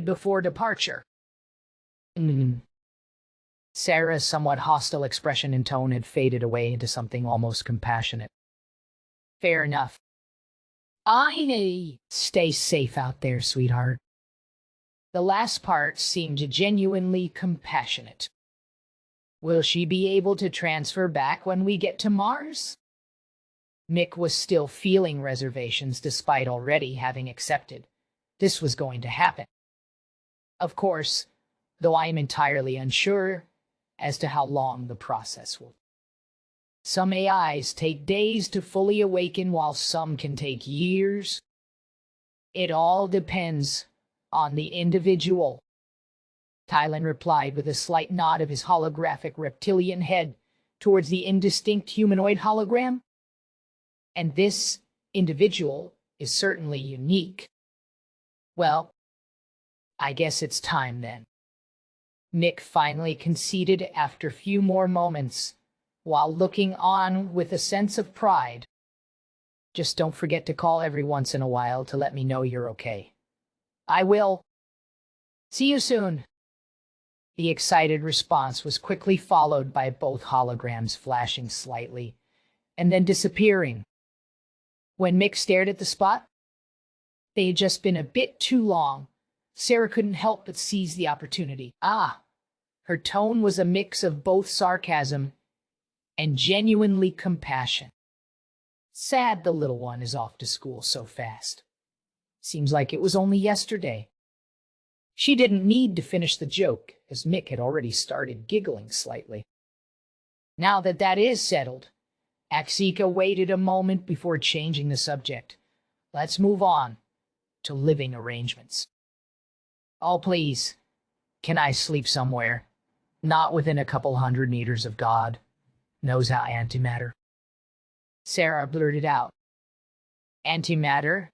before departure. Sarah's somewhat hostile expression and tone had faded away into something almost compassionate. Fair enough. Stay safe out there, sweetheart. The last part seemed genuinely compassionate. Will she be able to transfer back when we get to Mars? Mick was still feeling reservations despite already having accepted this was going to happen. Of course, though I am entirely unsure as to how long the process will. Some AIs take days to fully awaken, while some can take years. It all depends on the individual. Tylan replied with a slight nod of his holographic reptilian head towards the indistinct humanoid hologram. And this individual is certainly unique. Well, I guess it's time then. Mick finally conceded after a few more moments, while looking on with a sense of pride. Just don't forget to call every once in a while to let me know you're okay. I will. See you soon. The excited response was quickly followed by both holograms flashing slightly and then disappearing. When Mick stared at the spot, they had just been a bit too long. Sarah couldn't help but seize the opportunity. Her tone was a mix of both sarcasm and genuinely compassion. Sad the little one is off to school so fast. Seems like it was only yesterday. She didn't need to finish the joke, as Mick had already started giggling slightly. Now that that is settled, Axika waited a moment before changing the subject. Let's move on to living arrangements. Oh, please, can I sleep somewhere? Not within a couple 100 meters of God knows how antimatter. Sarah blurted out. Antimatter?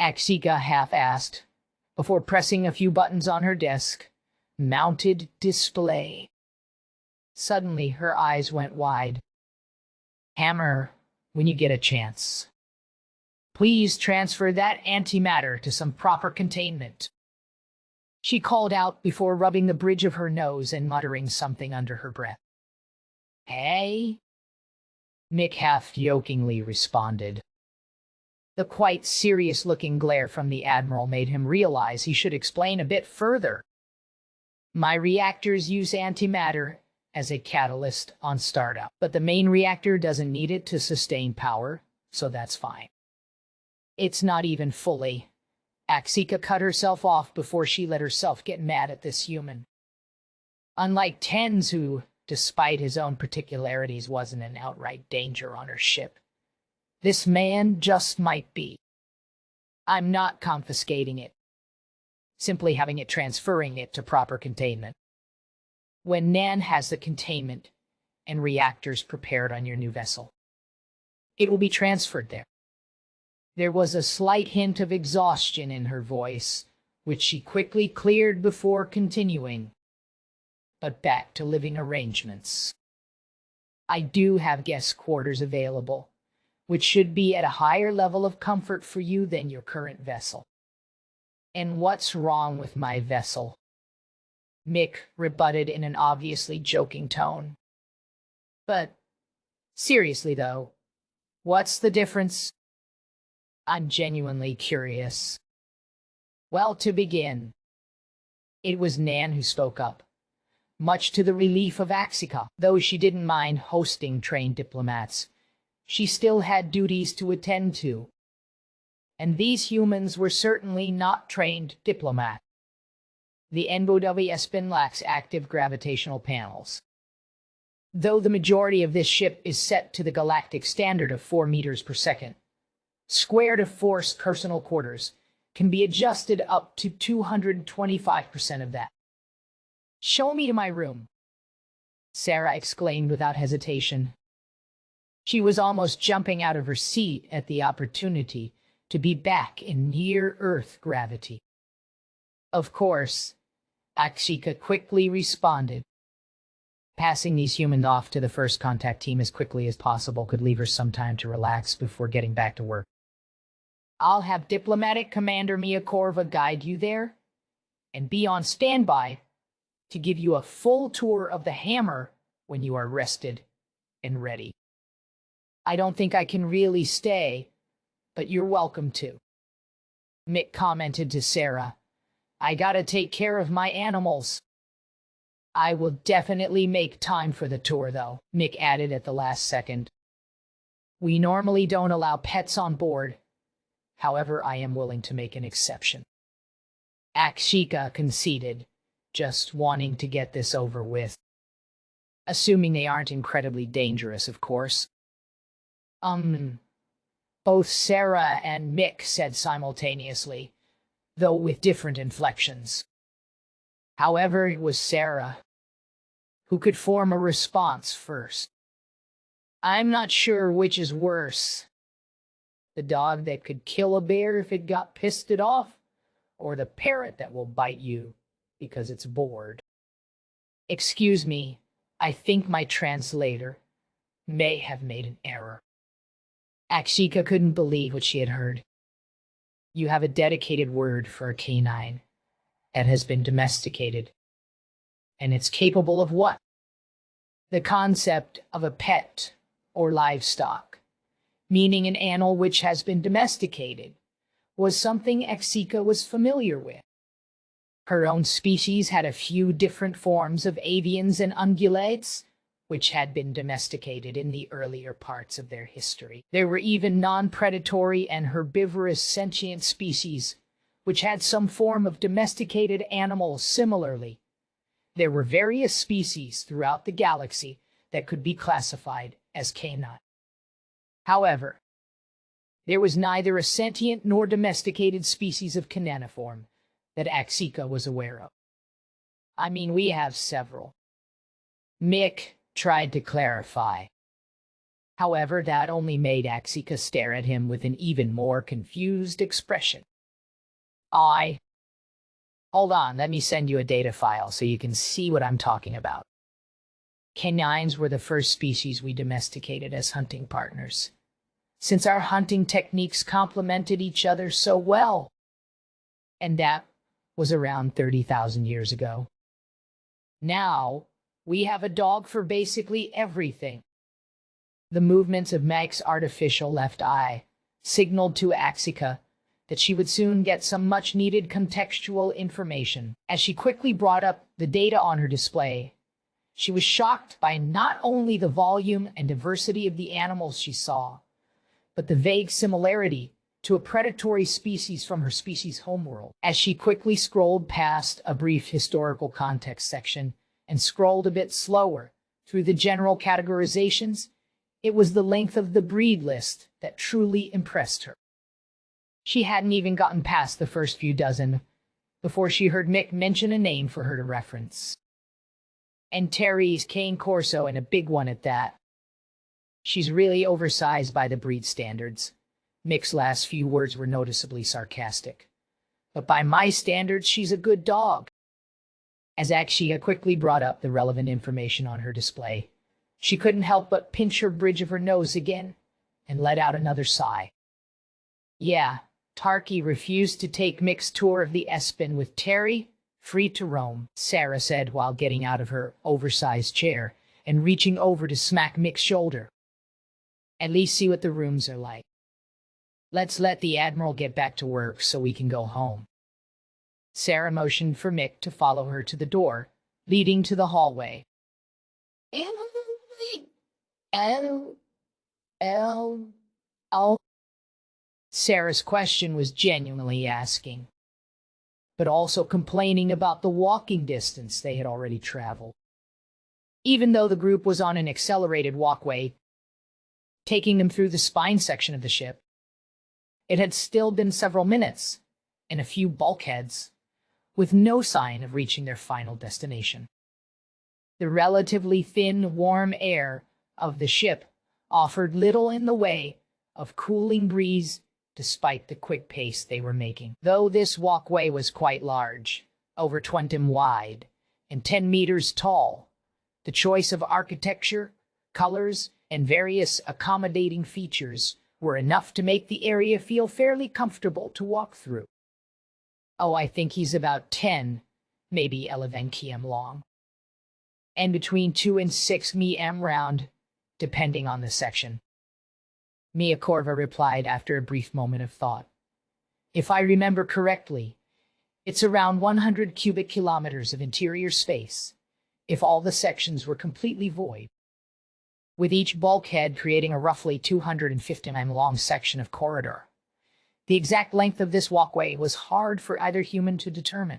Axika half-asked, before pressing a few buttons on her desk. Mounted display. Suddenly, her eyes went wide. Hammer, when you get a chance, please transfer that antimatter to some proper containment. She called out before rubbing the bridge of her nose and muttering something under her breath. Hey? Mick half-jokingly responded. The quite serious-looking glare from the Admiral made him realize he should explain a bit further. My reactors use antimatter as a catalyst on startup, but the main reactor doesn't need it to sustain power, so that's fine. It's not even fully. Axika cut herself off before she let herself get mad at this human. Unlike Tens, who, despite his own particularities, wasn't an outright danger on her ship, this man just might be. I'm not confiscating it, simply having it transferring it to proper containment. When Nan has the containment and reactors prepared on your new vessel, it will be transferred there. There was a slight hint of exhaustion in her voice, which she quickly cleared before continuing. But back to living arrangements. I do have guest quarters available, which should be at a higher level of comfort for you than your current vessel. And what's wrong with my vessel? Mick rebutted in an obviously joking tone. But seriously though, what's the difference? I'm genuinely curious. Well, to begin, it was Nan who spoke up, much to the relief of Axika. Though she didn't mind hosting trained diplomats, she still had duties to attend to. And these humans were certainly not trained diplomats. The NBOWSPN lacks active gravitational panels. Though the majority of this ship is set to the galactic standard of 4 meters per second, square to force personal quarters can be adjusted up to 225% of that. Show me to my room, Sarah exclaimed without hesitation. She was almost jumping out of her seat at the opportunity to be back in near-Earth gravity. Of course, Axika quickly responded. Passing these humans off to the first contact team as quickly as possible could leave her some time to relax before getting back to work. I'll have Diplomatic Commander Mia Corva guide you there, and be on standby to give you a full tour of the hammer when you are rested and ready. I don't think I can really stay, but you're welcome to. Mick commented to Sarah. I gotta take care of my animals. I will definitely make time for the tour, though, Mick added at the last second. We normally don't allow pets on board. However, I am willing to make an exception. Akshika conceded, just wanting to get this over with. Assuming they aren't incredibly dangerous, of course. Both Sarah and Mick said simultaneously, though with different inflections. However, it was Sarah who could form a response first. I'm not sure which is worse. The dog that could kill a bear if it got pissed it off, or the parrot that will bite you because it's bored. Excuse me, I think my translator may have made an error. Akshika couldn't believe what she had heard. You have a dedicated word for a canine that has been domesticated. And it's capable of what? The concept of a pet or livestock, meaning an animal which has been domesticated, was something Akshika was familiar with. Her own species had a few different forms of avians and ungulates, which had been domesticated in the earlier parts of their history. There were even non-predatory and herbivorous sentient species, which had some form of domesticated animals similarly. There were various species throughout the galaxy that could be classified as canine. However, there was neither a sentient nor domesticated species of caniniform that Akshika was aware of. I mean, we have several. Mick tried to clarify. However, that only made Akshika stare at him with an even more confused expression. Hold on, let me send you a data file so you can see what I'm talking about. Canines were the first species we domesticated as hunting partners, since our hunting techniques complemented each other so well. And that was around 30,000 years ago. Now, we have a dog for basically everything. The movements of Meg's artificial left eye signaled to Akshika that she would soon get some much-needed contextual information. As she quickly brought up the data on her display, she was shocked by not only the volume and diversity of the animals she saw, but the vague similarity to a predatory species from her species' homeworld. As she quickly scrolled past a brief historical context section and scrolled a bit slower through the general categorizations, it was the length of the breed list that truly impressed her. She hadn't even gotten past the first few dozen before she heard Mick mention a name for her to reference. And Terry's cane corso, and a big one at that. She's really oversized by the breed standards. Mick's last few words were noticeably sarcastic. But by my standards, she's a good dog. As Akshika quickly brought up the relevant information on her display, she couldn't help but pinch her bridge of her nose again and let out another sigh. Yeah, Tarky refused to take Mick's tour of the Espin with Terry, free to roam, Sarah said while getting out of her oversized chair and reaching over to smack Mick's shoulder. At least see what the rooms are like. Let's let the Admiral get back to work so we can go home. Sarah motioned for Mick to follow her to the door, leading to the hallway. Sarah's question was genuinely asking, but also complaining about the walking distance they had already traveled. Even though the group was on an accelerated walkway, taking them through the spine section of the ship, it had still been several minutes and a few bulkheads, with no sign of reaching their final destination. The relatively thin, warm air of the ship offered little in the way of cooling breeze despite the quick pace they were making. Though this walkway was quite large, over 20 wide and 10 meters tall, the choice of architecture, colors, and various accommodating features were enough to make the area feel fairly comfortable to walk through. Oh, I think he's about 10, maybe 11 km long, and between 2 and 6 m round, depending on the section. Mia Corva replied after a brief moment of thought. If I remember correctly, it's around 100 cubic kilometers of interior space, if all the sections were completely void, with each bulkhead creating a roughly 250 m long section of corridor. The exact length of this walkway was hard for either human to determine.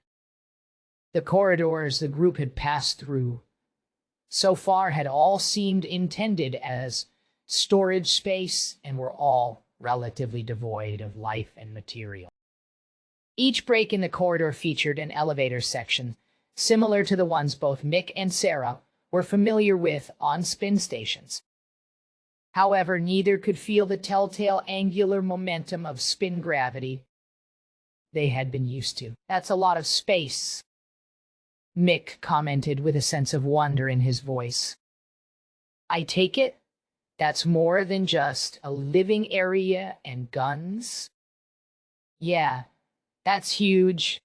The corridors the group had passed through so far had all seemed intended as storage space and were all relatively devoid of life and material. Each break in the corridor featured an elevator section, similar to the ones both Mick and Sarah were familiar with on spin stations. However, neither could feel the telltale angular momentum of spin gravity they had been used to. That's a lot of space, Mick commented with a sense of wonder in his voice. I take it that's more than just a living area and guns? Yeah, that's huge,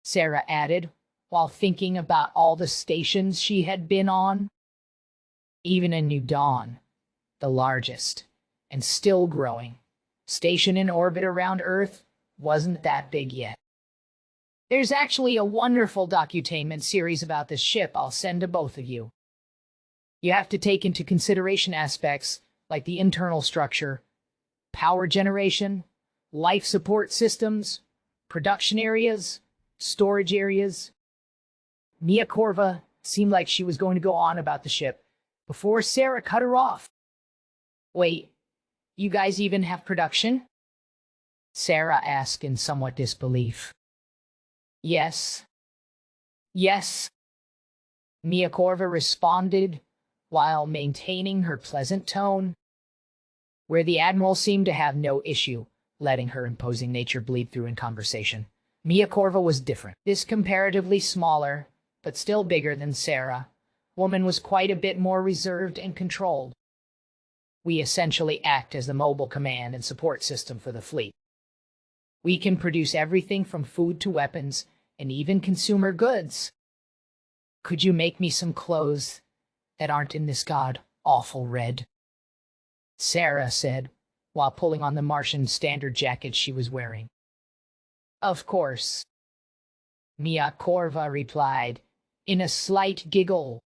Sarah added, while thinking about all the stations she had been on. Even a New Dawn, the largest, and still growing, station in orbit around Earth wasn't that big yet. There's actually a wonderful docutainment series about this ship I'll send to both of you. You have to take into consideration aspects like the internal structure, power generation, life support systems, production areas, storage areas. Mia Corva seemed like she was going to go on about the ship before Sarah cut her off. Wait, you guys even have production? Sarah asked in somewhat disbelief. Yes. Yes, Mia Corva responded while maintaining her pleasant tone, where the Admiral seemed to have no issue letting her imposing nature bleed through in conversation. Mia Corva was different. This comparatively smaller, but still bigger than Sarah, woman was quite a bit more reserved and controlled. We essentially act as the mobile command and support system for the fleet. We can produce everything from food to weapons, and even consumer goods. Could you make me some clothes that aren't in this god-awful red? Sarah said, while pulling on the Martian standard jacket she was wearing. Of course, Mia Corva replied, in a slight giggle.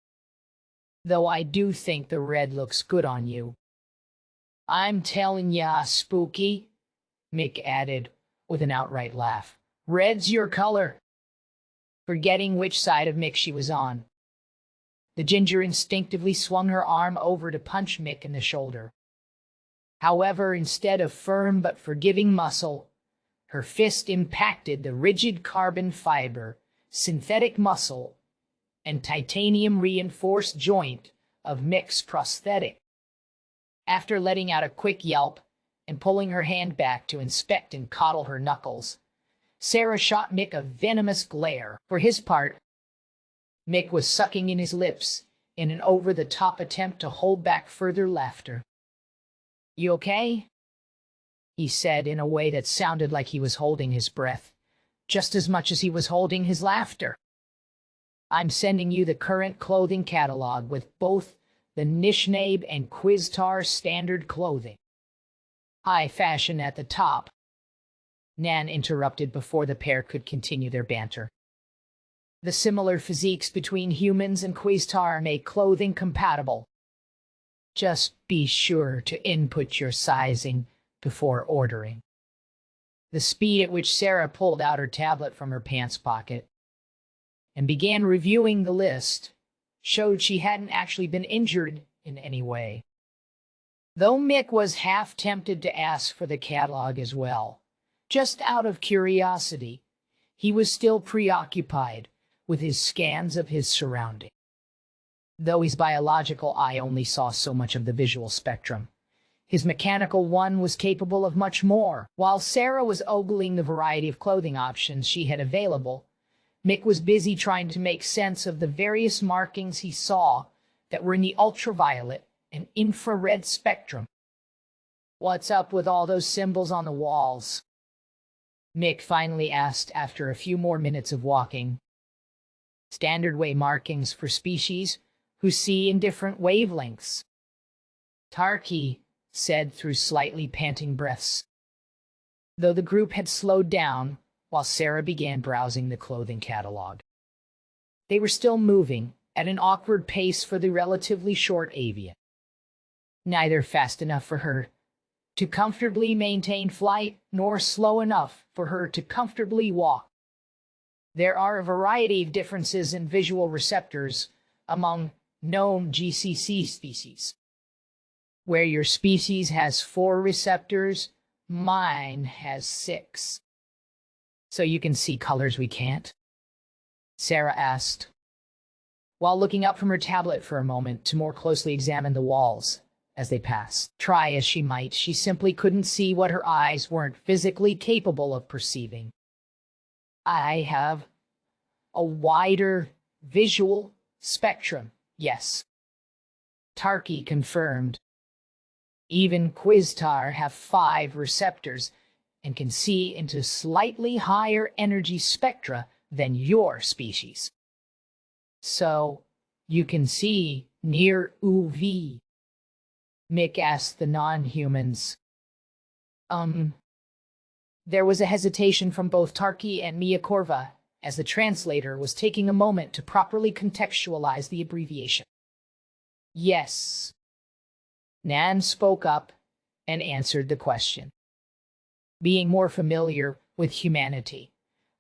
Though I do think the red looks good on you. I'm telling ya, Spooky, Mick added, with an outright laugh. Red's your color. Forgetting which side of Mick she was on, the ginger instinctively swung her arm over to punch Mick in the shoulder. However, instead of firm but forgiving muscle, her fist impacted the rigid carbon fiber, synthetic muscle, and titanium-reinforced joint of Mick's prosthetic. After letting out a quick yelp and pulling her hand back to inspect and coddle her knuckles, Sarah shot Mick a venomous glare. For his part, Mick was sucking in his lips in an over-the-top attempt to hold back further laughter. You okay? He said in a way that sounded like he was holding his breath, just as much as he was holding his laughter. I'm sending you the current clothing catalog with both the Nishnabe and Quiztar standard clothing. High fashion at the top, Nan interrupted before the pair could continue their banter. The similar physiques between humans and Quiztar make clothing compatible. Just be sure to input your sizing before ordering. The speed at which Sarah pulled out her tablet from her pants pocket and began reviewing the list showed she hadn't actually been injured in any way. Though Mick was half tempted to ask for the catalog as well, just out of curiosity, he was still preoccupied with his scans of his surroundings. Though his biological eye only saw so much of the visual spectrum, his mechanical one was capable of much more. While Sarah was ogling the variety of clothing options she had available, Mick was busy trying to make sense of the various markings he saw that were in the ultraviolet and infrared spectrum. What's up with all those symbols on the walls? Mick finally asked after a few more minutes of walking. Standard way markings for species who see in different wavelengths. Tarky said through slightly panting breaths. Though the group had slowed down while Sarah began browsing the clothing catalog. They were still moving at an awkward pace for the relatively short avian. Neither fast enough for her to comfortably maintain flight, nor slow enough for her to comfortably walk. There are a variety of differences in visual receptors among known GCC species. Where your species has 4 receptors, mine has 6. So you can see colors we can't? Sarah asked, while looking up from her tablet for a moment to more closely examine the walls as they passed. Try as she might, she simply couldn't see what her eyes weren't physically capable of perceiving. I have a wider visual spectrum, yes. Tarky confirmed. Even Quiztar have 5 receptors and can see into slightly higher energy spectra than your species. So, you can see near UV. Mick asked the non-humans. There was a hesitation from both Tarky and Mia Korva, as the translator was taking a moment to properly contextualize the abbreviation. Yes. Nan spoke up and answered the question. Being more familiar with humanity,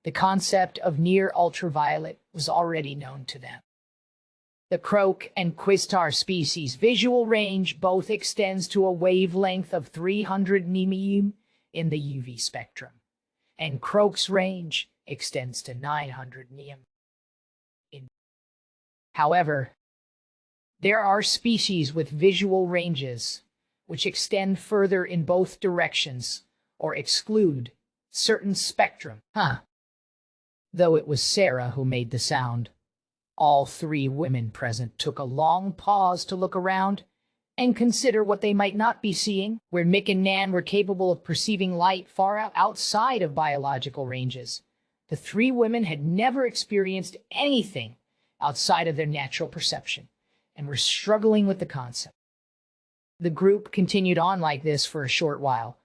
the concept of near ultraviolet was already known to them. The Croak and Quiztar species' visual range both extends to a wavelength of 300 nm in the UV spectrum, and Croak's range extends to 900 nm. However, there are species with visual ranges which extend further in both directions or exclude certain spectrum. Though it was Sarah who made the sound, all 3 women present took a long pause to look around and consider what they might not be seeing. Where Mick and Nan were capable of perceiving light far outside of biological ranges, the 3 women had never experienced anything outside of their natural perception and were struggling with the concept. The group continued on like this for a short while,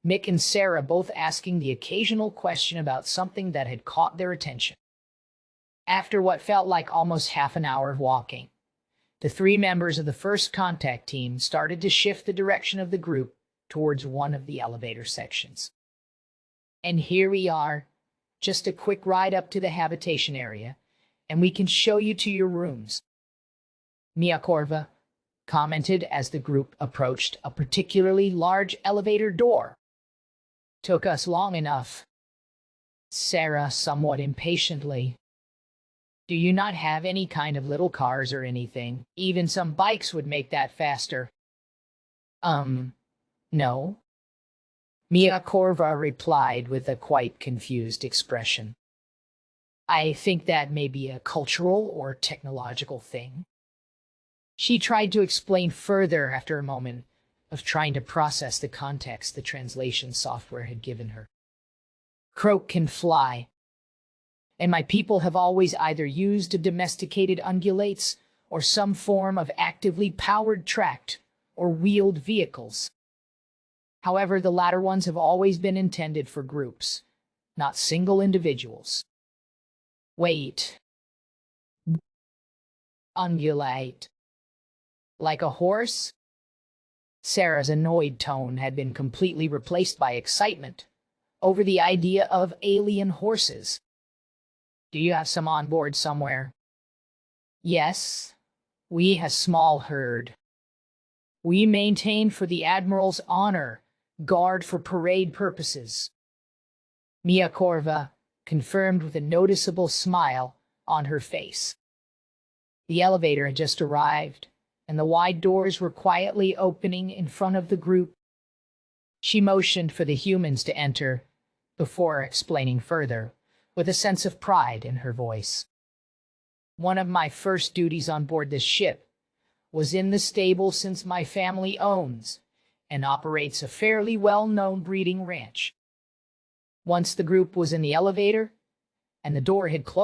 Mick and Sarah both asking the occasional question about something that had caught their attention. After what felt like almost half an hour of walking, the 3 members of the first contact team started to shift the direction of the group towards one of the elevator sections. And here we are, just a quick ride up to the habitation area, and we can show you to your rooms. Mia Korva commented as the group approached a particularly large elevator door. Took us long enough. Sarah somewhat impatiently. Do you not have any kind of little cars or anything? Even some bikes would make that faster. No. Mia Korva replied with a quite confused expression. I think that may be a cultural or technological thing. She tried to explain further after a moment of trying to process the context the translation software had given her. Croak can fly, and my people have always either used domesticated ungulates or some form of actively powered tracked or wheeled vehicles. However, the latter ones have always been intended for groups, not single individuals. Wait. Ungulate. Like a horse? Sarah's annoyed tone had been completely replaced by excitement over the idea of alien horses. Do you have some on board somewhere? Yes, we have a small herd. We maintain for the Admiral's honor, guard for parade purposes. Mia Korva confirmed with a noticeable smile on her face. The elevator had just arrived, and the wide doors were quietly opening in front of the group. She motioned for the humans to enter before explaining further, with a sense of pride in her voice. One of my first duties on board this ship was in the stable, since my family owns and operates a fairly well-known breeding ranch. Once the group was in the elevator and the door had closed,